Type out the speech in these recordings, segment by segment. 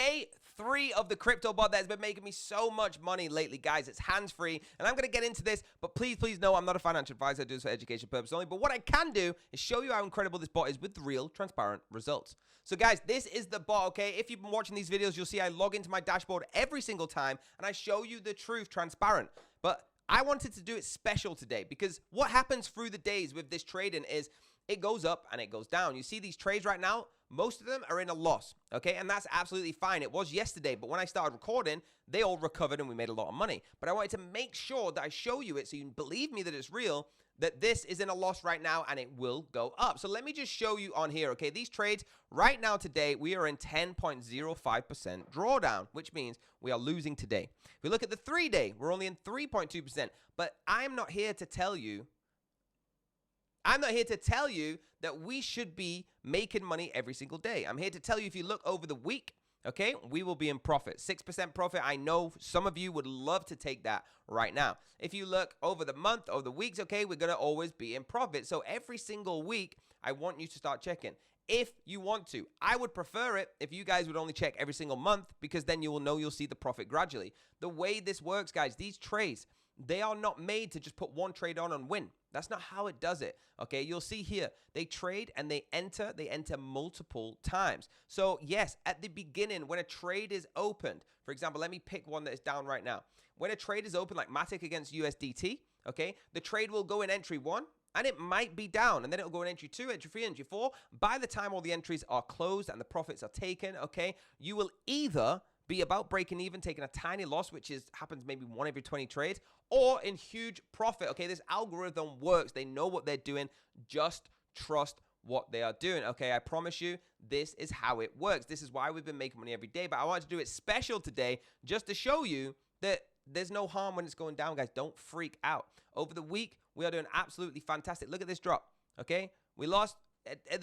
day 3 of the crypto bot that has been making me so much money lately, guys. It's hands-free, and I'm going to get into this, but please know I'm not a financial advisor. I do this for education purposes only, but what I can do is show you how incredible this bot is with real, transparent results. So, guys, this is the bot, okay? If you've been watching these videos, you'll see I log into my dashboard every single time, and I show you the truth transparent. But I wanted to do it special today because what happens through the days with this trading is it goes up and it goes down. You see these trades right now, most of them are in a loss, okay? And that's absolutely fine. It was yesterday, but when I started recording, they all recovered and we made a lot of money. But I wanted to make sure that I show you it so you believe me that it's real, that this is in a loss right now and it will go up. So let me just show you on here, okay? These trades right now today, we are in 10.05% drawdown, which means we are losing today. If we look at the 3-day, we're only in 3.2%. But I'm not here to tell you that we should be making money every single day. I'm here to tell you if you look over the week, okay, we will be in profit. 6% profit. I know some of you would love to take that right now. If you look over the month, over the weeks, okay, we're going to always be in profit. So every single week, I want you to start checking. If you want to, I would prefer it if you guys would only check every single month because then you will know you'll see the profit gradually. The way this works, guys, these trades, they are not made to just put one trade on and win. That's not how it does it, okay? You'll see here, they trade and they enter multiple times. So yes, at the beginning, when a trade is opened, for example, let me pick one that is down right now. When a trade is open, like Matic against USDT, okay, the trade will go in entry 1, and it might be down, and then it'll go in entry 2, entry 3, entry 4. By the time all the entries are closed and the profits are taken, okay, you will either be about breaking even, taking a tiny loss, which happens maybe 1 every 20 trades, or in huge profit. Okay, this algorithm works. They know what they're doing. Just trust what they are doing. Okay, I promise you, this is how it works. This is why we've been making money every day. But I wanted to do it special today just to show you that there's no harm when it's going down, guys. Don't freak out. Over the week, we are doing absolutely fantastic. Look at this drop. Okay, we lost.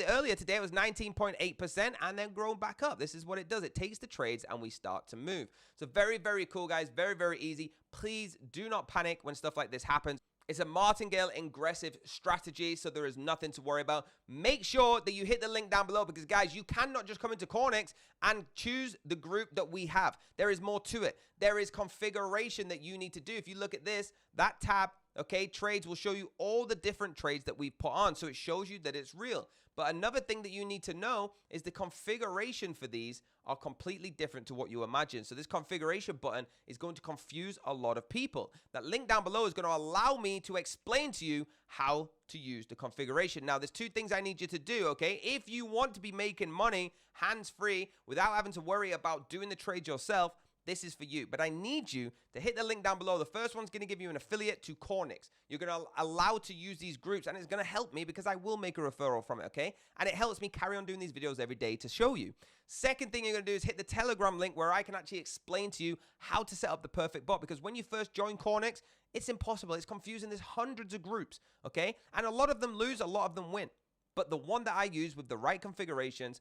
Earlier today, it was 19.8% and then grown back up. This is what it does. It takes the trades and we start to move. So very, very cool, guys. Very, very easy. Please do not panic when stuff like this happens. It's a martingale aggressive strategy, so there is nothing to worry about. Make sure that you hit the link down below because, guys, you cannot just come into Cornix and choose the group that we have. There is more to it. There is configuration that you need to do. If you look at this, that tab, okay, trades will show you all the different trades that we've put on, so it shows you that it's real. But another thing that you need to know is the configuration for these are completely different to what you imagine. So this configuration button is going to confuse a lot of people. That link down below is going to allow me to explain to you how to use the configuration. Now, there's 2 things I need you to do, okay? If you want to be making money hands-free without having to worry about doing the trade yourself, this is for you. But I need you to hit the link down below. The first one's going to give you an affiliate to Cornix. You're going to allow to use these groups, and it's going to help me because I will make a referral from it, okay? And it helps me carry on doing these videos every day to show you. Second thing you're going to do is hit the Telegram link where I can actually explain to you how to set up the perfect bot, because when you first join Cornix, it's impossible. It's confusing. There's hundreds of groups, okay? And a lot of them lose, a lot of them win. But the one that I use with the right configurations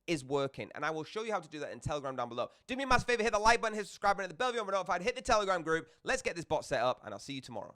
is working, and I will show you how to do that in Telegram down below. Do me a massive favor, hit the like button, hit the subscribe button, hit the bell if you want to be notified, hit the Telegram group. Let's get this bot set up, and I'll see you tomorrow.